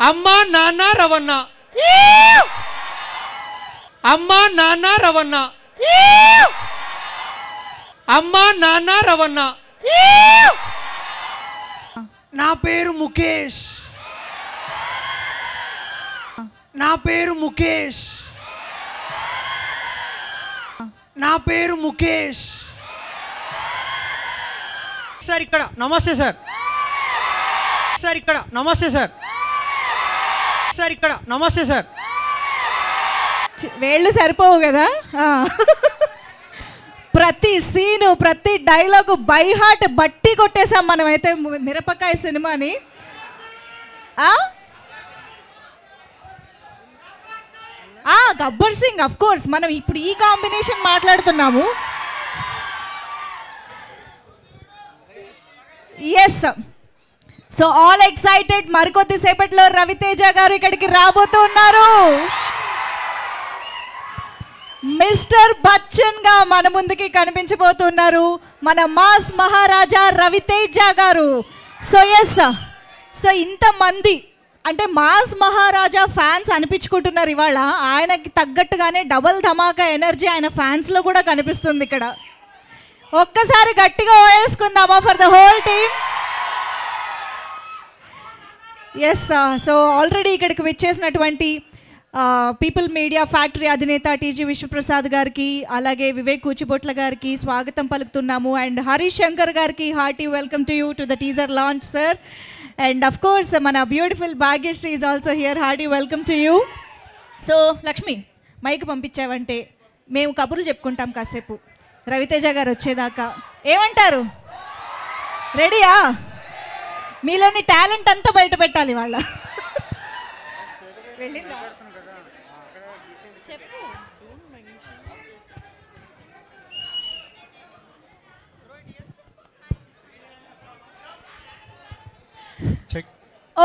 అమ్మా నాన్న రవణ, అమ్మా నాన్న రవణ, అమ్మా నాన్న రవణ. నా పేరు ముఖేష్, నా పేరు ముఖేష్, నా పేరు ముఖేష్. సార్ ఇక్కడ నమస్తే సార్, సార్ ఇక్కడ నమస్తే సార్, సార్ ఇక్కడ నమస్తే సార్. వేళ్ళు సరిపోవు కదా. ప్రతి సీను ప్రతి డైలాగు బై హార్ట్ బట్టి కొట్టేసాం మనమైతే మిరపకాయ సినిమాని. గబ్బర్ సింగ్ అఫ్ కోర్స్, మనం ఇప్పుడు ఈ కాంబినేషన్ మాట్లాడుతున్నాము. Yes, so all excited. మరికొద్ది సేపట్లో రవితేజ గారు ఇక్కడికి రాబోతున్నారు. మిస్టర్ బచ్చన్ గా మన ముందుకి కనిపించబోతున్నారు మన మాస్ మహారాజా రవితేజ గారు. సో ఎస్, సో ఇంతమంది అంటే మాస్ మహారాజా ఫ్యాన్స్ అనిపించుకుంటున్నారు ఇవాళ. ఆయనకి తగ్గట్టుగానే డబల్ ధమాకా ఎనర్జీ ఆయన ఫ్యాన్స్లో కూడా కనిపిస్తుంది ఇక్కడ. ఒక్కసారి గట్టిగా వేసుకుందామా for the whole team. Yes, so already ఇక్కడికి విచ్చేసినటువంటి పీపుల్ మీడియా ఫ్యాక్టరీ అధినేత టీజీ విశ్వప్రసాద్ గారికి, అలాగే వివేక్ కూచిబొట్ల గారికి స్వాగతం పలుకుతున్నాము. అండ్ హరీష్ శంకర్ గారికి hearty welcome to you to the teaser launch sir. And of course మన beautiful Bhagyashree is also here. Hearty welcome to you. So Lakshmi, mike పంపించావంటే మేము కబుర్లు చెప్పుకుంటాం కాసేపు రవితేజ గారు వచ్చేదాకా. ఏమంటారు? రెడీయా? మీలోని టాలెంట్ అంతా బయట పెట్టాలి వాళ్ళ. వెళ్ళిందా? చెప్పు.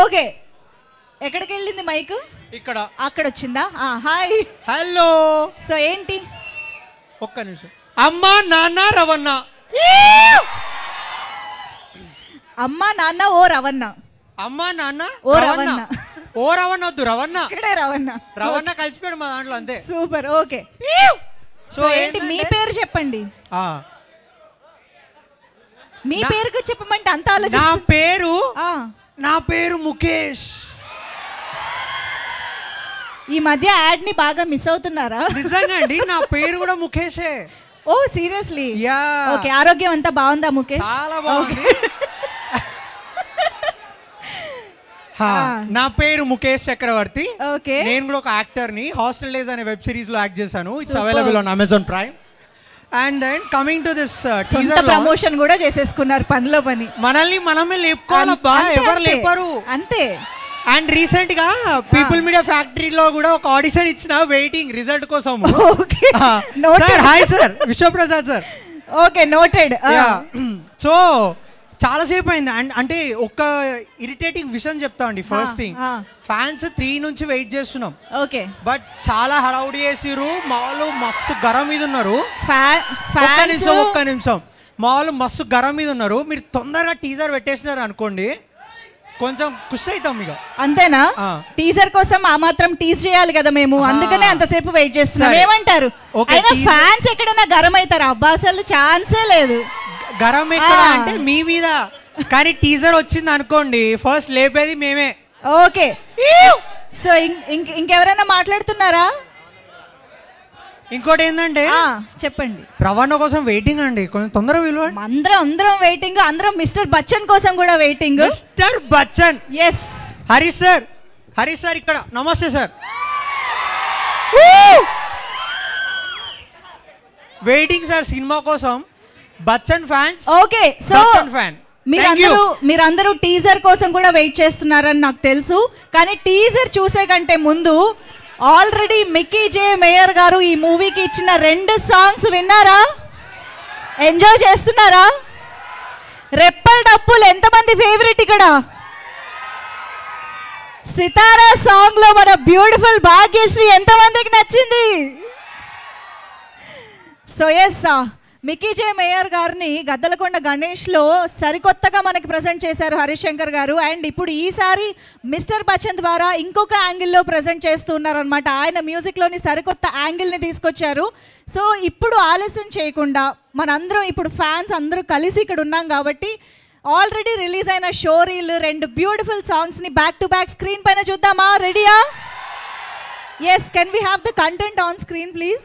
ఓకే, ఎక్కడికి వెళ్ళింది మైక్? ఇక్కడ. అక్కడ వచ్చిందా? Hi, hello. సో ఏంటి? ఒక్క నిమిషం. అమ్మా నాన్న రవణ, అమ్మా నాన్న ఓ రవణ, అమ్మా నాన్న ఓ రవణ, ఓ రవణ వద్దు, రవణ ఇక్కడే రవణ. రవణ కలిసిపోయాడు మా దాంట్లో, అంతే. Super, okay. సో ఏంటి మీ పేరు చెప్పండి. మీ పేరు చెప్పమంటే అంత ఆలోచిస్తున్నా. నా పేరు ముఖేష్. ఈ మధ్య యాడ్ ని బాగా మిస్ అవుతున్నారా? నిజంగా అండి, నా పేరు కూడా ముఖేషే. ఓ సీరియస్లీ? యా. ఓకే, ఆరోగ్యం అంతా బాగుందా ముఖేష్? చాలా బాగుంది. నా పేరు ముఖేష్ చక్రవర్తి. ఓకే, నేను కూడా ఒక యాక్టర్ ని. హాస్టల్ డేస్ అనే వెబ్ సిరీస్ లో యాక్ట్ చేశాను. It's available on Amazon Prime. And then coming to this teaser promotion కూడా చేసేసుకున్నారు పనిలో పని. మనల్ని మనమే లేపుకోవాలబ్బా, ఎవరు లేపరు, అంతే. అండ్ రీసెంట్ గా పీపుల్ మీడియా ఫ్యాక్టరీలో కూడా ఒక ఆడిషన్ ఇచ్చిన, వెయిటింగ్ రిజల్ట్ కోసం. Hi sir, Vishwaprasad sir. Okay, noted. So చాలాసేపు అయింది. అండ్ అంటే ఒక ఇరిటేటింగ్ విషయం చెప్తా అండి. ఫస్ట్ థింగ్, ఫ్యాన్స్ 3 నుంచి వెయిట్ చేస్తున్నాం. ఓకే, బట్ చాలా హడావుడి చేసిరు. మా వాళ్ళు మస్తు గరం మీద ఉన్నారు. ఒక్క నిమిషం, మా వాళ్ళు మస్తు గరం మీద ఉన్నారు. మీరు తొందరగా టీజర్ పెట్టేసినారు అనుకోండి, కొంచెం ఖుషి అవుతాం ఇక. అంతేనా? టీజర్ కోసం ఆ మాత్రం టీజ్ చేయాలి కదా మేము, అందుకనే అంతసేపు వెయిట్ చేస్తున్నాం. ఏమంటారు? ఫ్యాన్స్ ఎక్కడైనా గరం అవుతారా? అబ్బా అసలు ఛాన్సే లేదు. గరం ఎక్కడ అంటే మీ మీద. కానీ టీజర్ వచ్చింది అనుకోండి, ఫస్ట్ లేపేది మేమే. ఓకే, సో ఇంకెవరైనా మాట్లాడుతున్నారా? ఇంకోటి ఏంటంటే చెప్పండి. రవాణా కోసం వెయిటింగ్ అండి, కొంచెం తొందరగా విలువ. అందరం వెయిటింగ్, అందరం మిస్టర్ బచ్చన్ కోసం కూడా waiting. Mister Bachchan. Yes, Harish sir, Harish sir ఇక్కడ నమస్తే సార్. వెయిటింగ్ సార్ సినిమా కోసం. Bachchan fans. Okay, so fan మీరందరూ టీజర్ కోసం కూడా వెయిట్ చేస్తున్నారని నాకు తెలుసు. కానీ టీజర్ చూసే కంటే ముందు ఆల్రెడీ మిక్కీ జే మేయర్ గారు ఈ మూవీకి ఇచ్చిన 2 సాంగ్స్ విన్నారా? ఎంజాయ్ చేస్తున్నారా? రెప్పల్ డప్పులు ఎంతమంది ఫేవరెట్ ఇక్కడ? సితారా సాంగ్ లో మన బ్యూటిఫుల్ భాగ్యశ్రీ ఎంతమందికి నచ్చింది? సో ఎస్, మికీ జే మేయర్ గారిని గద్దలకొండ గణేష్లో సరికొత్తగా మనకి ప్రజెంట్ చేశారు హరీష్ శంకర్ గారు. అండ్ ఇప్పుడు ఈసారి మిస్టర్ బచ్చన్ ద్వారా ఇంకొక యాంగిల్లో ప్రజెంట్ చేస్తున్నారనమాట. ఆయన మ్యూజిక్లోని సరికొత్త యాంగిల్ని తీసుకొచ్చారు. సో ఇప్పుడు ఆలస్యం చేయకుండా మనందరం ఇప్పుడు ఫ్యాన్స్ అందరూ కలిసి ఇక్కడ ఉన్నాం కాబట్టి ఆల్రెడీ రిలీజ్ అయిన షోరీలు 2 బ్యూటిఫుల్ సాంగ్స్ని బ్యాక్ టు బ్యాక్ స్క్రీన్ పైన చూద్దామా? రెడీయా? Yes, can we have the content on screen please?